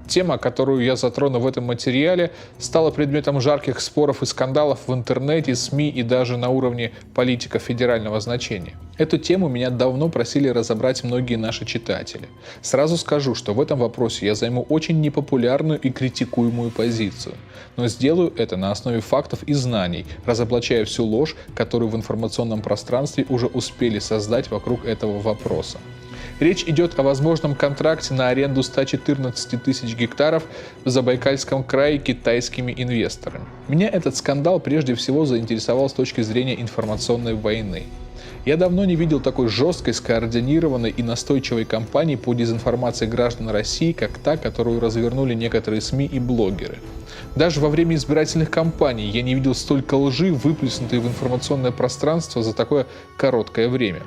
Тема, которую я затрону в этом материале, стала предметом жарких споров и скандалов в интернете, СМИ и даже на уровне политиков федерального значения. Эту тему меня давно просили разобрать многие наши читатели. Сразу скажу, что в этом вопросе я займу очень непопулярную и критикуемую позицию. Но сделаю это на основе фактов и знаний, разоблачая всю ложь, которую в информационном пространстве уже успели создать вокруг этого вопроса. Речь идет о возможном контракте на аренду 114 тысяч гектаров в Забайкальском крае китайскими инвесторами. Меня этот скандал прежде всего заинтересовал с точки зрения информационной войны. Я давно не видел такой жесткой, скоординированной и настойчивой кампании по дезинформации граждан России, как та, которую развернули некоторые СМИ и блогеры. Даже во время избирательных кампаний я не видел столько лжи, выплеснутой в информационное пространство за такое короткое время.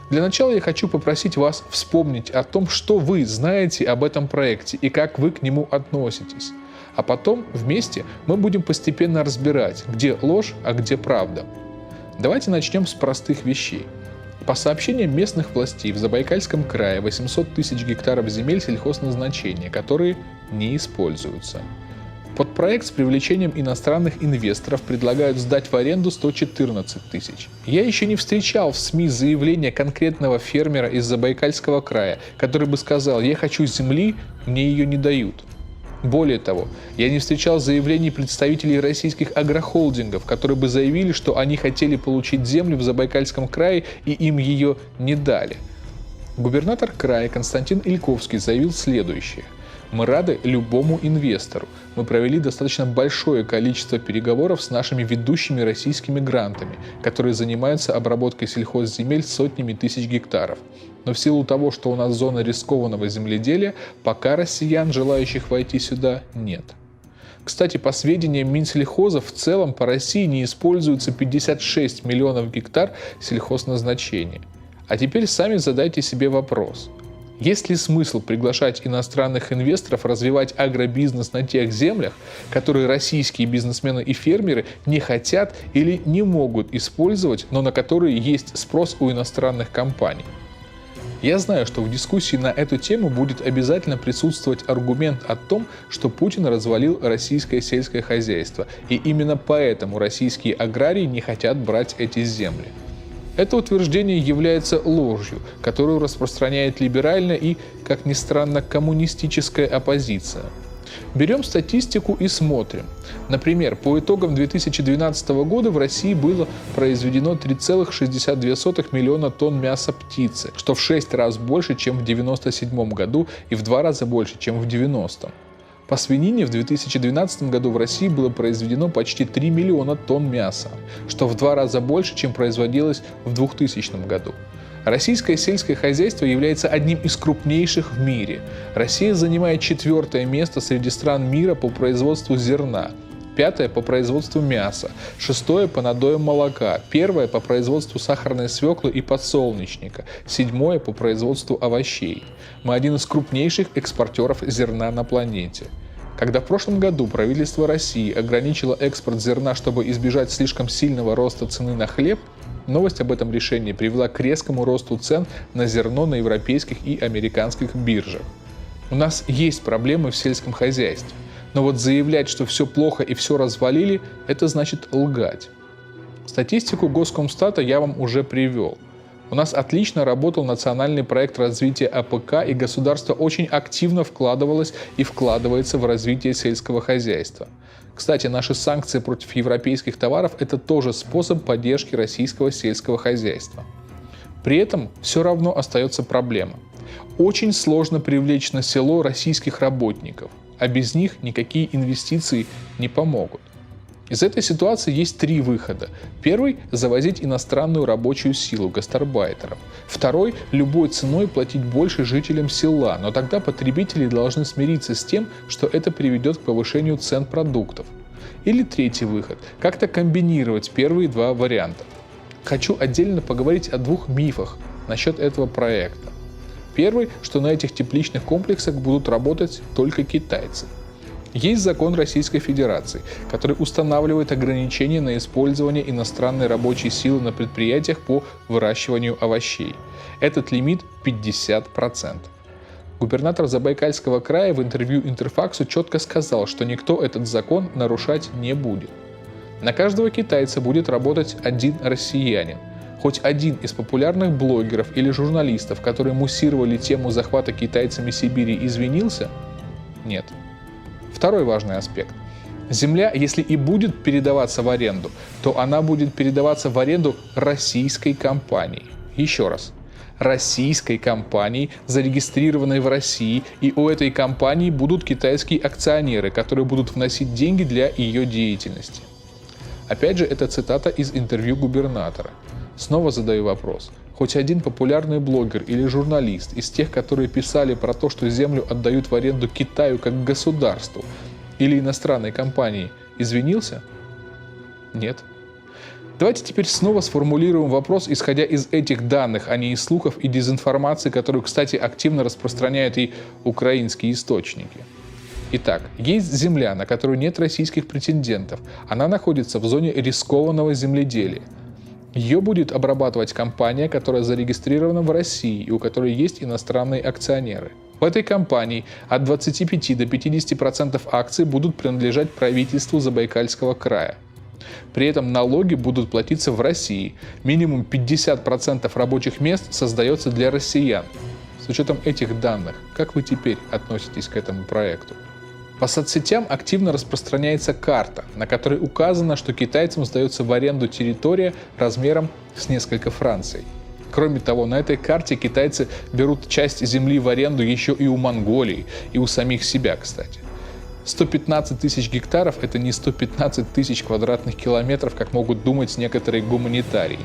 Для начала я хочу попросить вас вспомнить о том, что вы знаете об этом проекте и как вы к нему относитесь. А потом вместе мы будем постепенно разбирать, где ложь, а где правда. Давайте начнем с простых вещей. По сообщениям местных властей в Забайкальском крае 800 тысяч гектаров земель сельхозназначения, которые не используются. Под проект с привлечением иностранных инвесторов предлагают сдать в аренду 114 тысяч. Я еще не встречал в СМИ заявления конкретного фермера из Забайкальского края, который бы сказал: «Я хочу земли, мне ее не дают». Более того, я не встречал заявлений представителей российских агрохолдингов, которые бы заявили, что они хотели получить землю в Забайкальском крае и им ее не дали. Губернатор края Константин Ильковский заявил следующее: «Мы рады любому инвестору. Мы провели достаточно большое количество переговоров с нашими ведущими российскими грантами, которые занимаются обработкой сельхозземель сотнями тысяч гектаров. Но в силу того, что у нас зона рискованного земледелия, пока россиян, желающих войти сюда, нет». Кстати, по сведениям Минсельхоза, в целом по России не используется 56 миллионов гектар сельхозназначения. А теперь сами задайте себе вопрос. Есть ли смысл приглашать иностранных инвесторов развивать агробизнес на тех землях, которые российские бизнесмены и фермеры не хотят или не могут использовать, но на которые есть спрос у иностранных компаний? Я знаю, что в дискуссии на эту тему будет обязательно присутствовать аргумент о том, что Путин развалил российское сельское хозяйство, и именно поэтому российские аграрии не хотят брать эти земли. Это утверждение является ложью, которую распространяет либеральная и, как ни странно, коммунистическая оппозиция. Берем статистику и смотрим. Например, по итогам 2012 года в России было произведено 3,62 миллиона тонн мяса птицы, что в 6 раз больше, чем в 1997 году, и в 2 раза больше, чем в 1990. По свинине в 2012 году в России было произведено почти 3 миллиона тонн мяса, что в 2 раза больше, чем производилось в 2000 году. Российское сельское хозяйство является одним из крупнейших в мире. Россия занимает 4-е место среди стран мира по производству зерна, 5-е по производству мяса, 6-е по надоям молока, 1-е по производству сахарной свеклы и подсолнечника, 7-е по производству овощей. Мы один из крупнейших экспортеров зерна на планете. Когда в прошлом году правительство России ограничило экспорт зерна, чтобы избежать слишком сильного роста цены на хлеб, новость об этом решении привела к резкому росту цен на зерно на европейских и американских биржах. У нас есть проблемы в сельском хозяйстве. Но вот заявлять, что все плохо и все развалили, это значит лгать. Статистику Госкомстата я вам уже привел. У нас отлично работал национальный проект развития АПК, и государство очень активно вкладывалось и вкладывается в развитие сельского хозяйства. Кстати, наши санкции против европейских товаров – это тоже способ поддержки российского сельского хозяйства. При этом все равно остается проблема. Очень сложно привлечь на село российских работников, а без них никакие инвестиции не помогут. Из этой ситуации есть 3 выхода. Первый – завозить иностранную рабочую силу, гастарбайтеров. Второй – любой ценой платить больше жителям села, но тогда потребители должны смириться с тем, что это приведет к повышению цен продуктов. Или третий выход – как-то комбинировать первые 2 варианта. Хочу отдельно поговорить о 2 мифах насчет этого проекта. Первый, что на этих тепличных комплексах будут работать только китайцы. Есть закон Российской Федерации, который устанавливает ограничения на использование иностранной рабочей силы на предприятиях по выращиванию овощей. Этот лимит 50%. Губернатор Забайкальского края в интервью Интерфаксу четко сказал, что никто этот закон нарушать не будет. На каждого китайца будет работать один россиянин. Хоть один из популярных блогеров или журналистов, которые муссировали тему захвата китайцами Сибири, извинился? Нет. Второй важный аспект. Земля, если и будет передаваться в аренду, то она будет передаваться в аренду российской компании. Еще раз. Российской компании, зарегистрированной в России, и у этой компании будут китайские акционеры, которые будут вносить деньги для ее деятельности. Опять же, это цитата из интервью губернатора. Снова задаю вопрос. Хоть один популярный блогер или журналист из тех, которые писали про то, что землю отдают в аренду Китаю как государству или иностранной компании, извинился? Нет. Давайте теперь снова сформулируем вопрос, исходя из этих данных, а не из слухов и дезинформации, которую, кстати, активно распространяют и украинские источники. Итак, есть земля, на которую нет российских претендентов. Она находится в зоне рискованного земледелия. Ее будет обрабатывать компания, которая зарегистрирована в России и у которой есть иностранные акционеры. В этой компании от 25 до 50% акций будут принадлежать правительству Забайкальского края. При этом налоги будут платиться в России. Минимум 50% рабочих мест создается для россиян. С учетом этих данных, как вы теперь относитесь к этому проекту? По соцсетям активно распространяется карта, на которой указано, что китайцам сдается в аренду территория размером с несколько Франций. Кроме того, на этой карте китайцы берут часть земли в аренду еще и у Монголии, и у самих себя, кстати. 115 тысяч гектаров – это не 115 тысяч квадратных километров, как могут думать некоторые гуманитарии.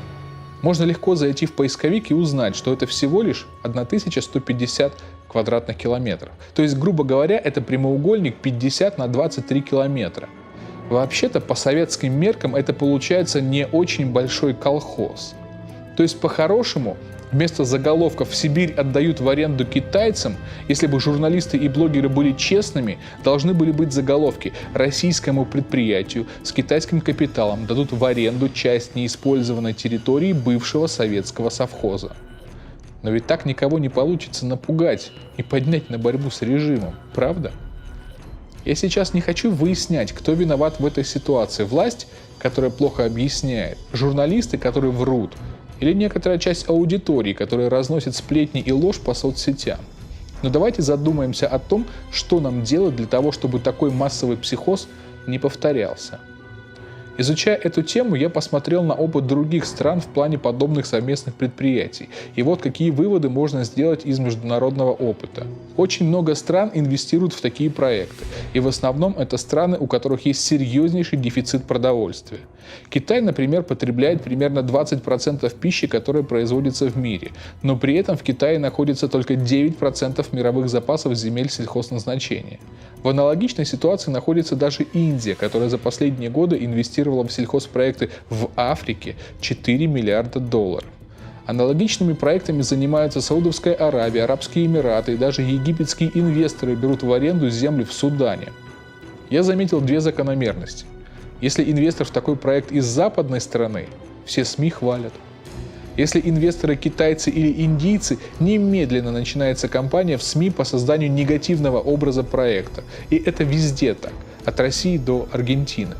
Можно легко зайти в поисковик и узнать, что это всего лишь 1150 квадратных километров. То есть, грубо говоря, это прямоугольник 50 на 23 километра. Вообще-то, по советским меркам, это получается не очень большой колхоз. То есть, по-хорошему, вместо заголовков «В Сибирь отдают в аренду китайцам», если бы журналисты и блогеры были честными, должны были быть заголовки «Российскому предприятию с китайским капиталом дадут в аренду часть неиспользованной территории бывшего советского совхоза». Но ведь так никого не получится напугать и поднять на борьбу с режимом, правда? Я сейчас не хочу выяснять, кто виноват в этой ситуации. Власть, которая плохо объясняет, журналисты, которые врут, или некоторая часть аудитории, которая разносит сплетни и ложь по соцсетям. Но давайте задумаемся о том, что нам делать для того, чтобы такой массовый психоз не повторялся. Изучая эту тему, я посмотрел на опыт других стран в плане подобных совместных предприятий. И вот какие выводы можно сделать из международного опыта. Очень много стран инвестируют в такие проекты. И в основном это страны, у которых есть серьезнейший дефицит продовольствия. Китай, например, потребляет примерно 20% пищи, которая производится в мире. Но при этом в Китае находится только 9% мировых запасов земель сельхозназначения. В аналогичной ситуации находится даже Индия, которая за последние годы инвестировала в сельхозпроекты в Африке 4 миллиарда долларов. Аналогичными проектами занимаются Саудовская Аравия, Арабские Эмираты и даже египетские инвесторы берут в аренду земли в Судане. Я заметил две закономерности. Если инвестор в такой проект из западной страны, все СМИ хвалят. Если инвесторы китайцы или индийцы, немедленно начинается кампания в СМИ по созданию негативного образа проекта. И это везде так, от России до Аргентины.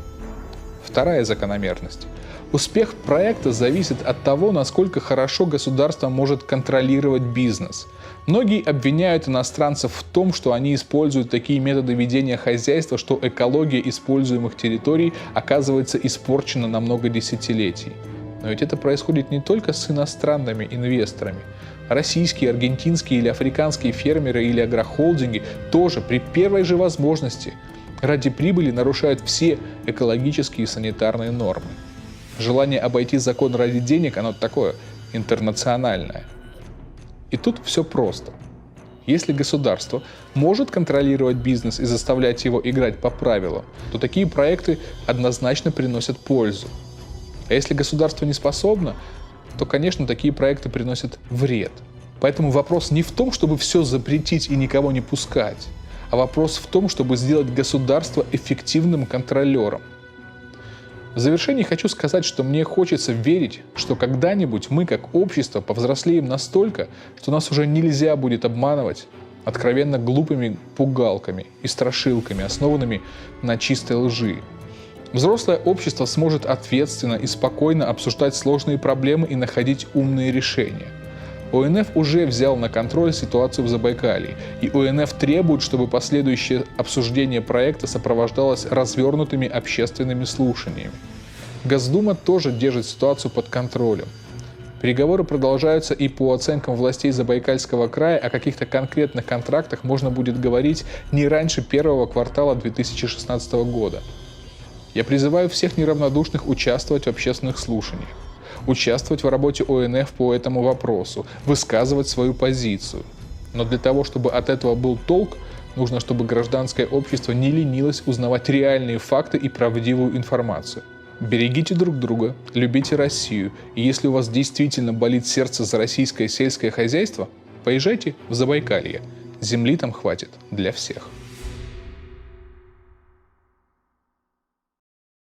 Вторая закономерность. Успех проекта зависит от того, насколько хорошо государство может контролировать бизнес. Многие обвиняют иностранцев в том, что они используют такие методы ведения хозяйства, что экология используемых территорий оказывается испорчена на много десятилетий. Но ведь это происходит не только с иностранными инвесторами. Российские, аргентинские или африканские фермеры или агрохолдинги тоже при первой же возможности ради прибыли нарушают все экологические и санитарные нормы. Желание обойти закон ради денег, оно такое интернациональное. И тут все просто. Если государство может контролировать бизнес и заставлять его играть по правилам, то такие проекты однозначно приносят пользу. А если государство не способно, то, конечно, такие проекты приносят вред. Поэтому вопрос не в том, чтобы все запретить и никого не пускать, а а вопрос в том, чтобы сделать государство эффективным контролером. В завершении хочу сказать, что мне хочется верить, что когда-нибудь мы, как общество, повзрослеем настолько, что нас уже нельзя будет обманывать откровенно глупыми пугалками и страшилками, основанными на чистой лжи. Взрослое общество сможет ответственно и спокойно обсуждать сложные проблемы и находить умные решения. ОНФ уже взял на контроль ситуацию в Забайкалье, и ОНФ требует, чтобы последующее обсуждение проекта сопровождалось развернутыми общественными слушаниями. Госдума тоже держит ситуацию под контролем. Переговоры продолжаются, и по оценкам властей Забайкальского края о каких-то конкретных контрактах можно будет говорить не раньше первого квартала 2016 года. Я призываю всех неравнодушных участвовать в общественных слушаниях, участвовать в работе ОНФ по этому вопросу, высказывать свою позицию. Но для того, чтобы от этого был толк, нужно, чтобы гражданское общество не ленилось узнавать реальные факты и правдивую информацию. Берегите друг друга, любите Россию, и если у вас действительно болит сердце за российское сельское хозяйство, поезжайте в Забайкалье. Земли там хватит для всех.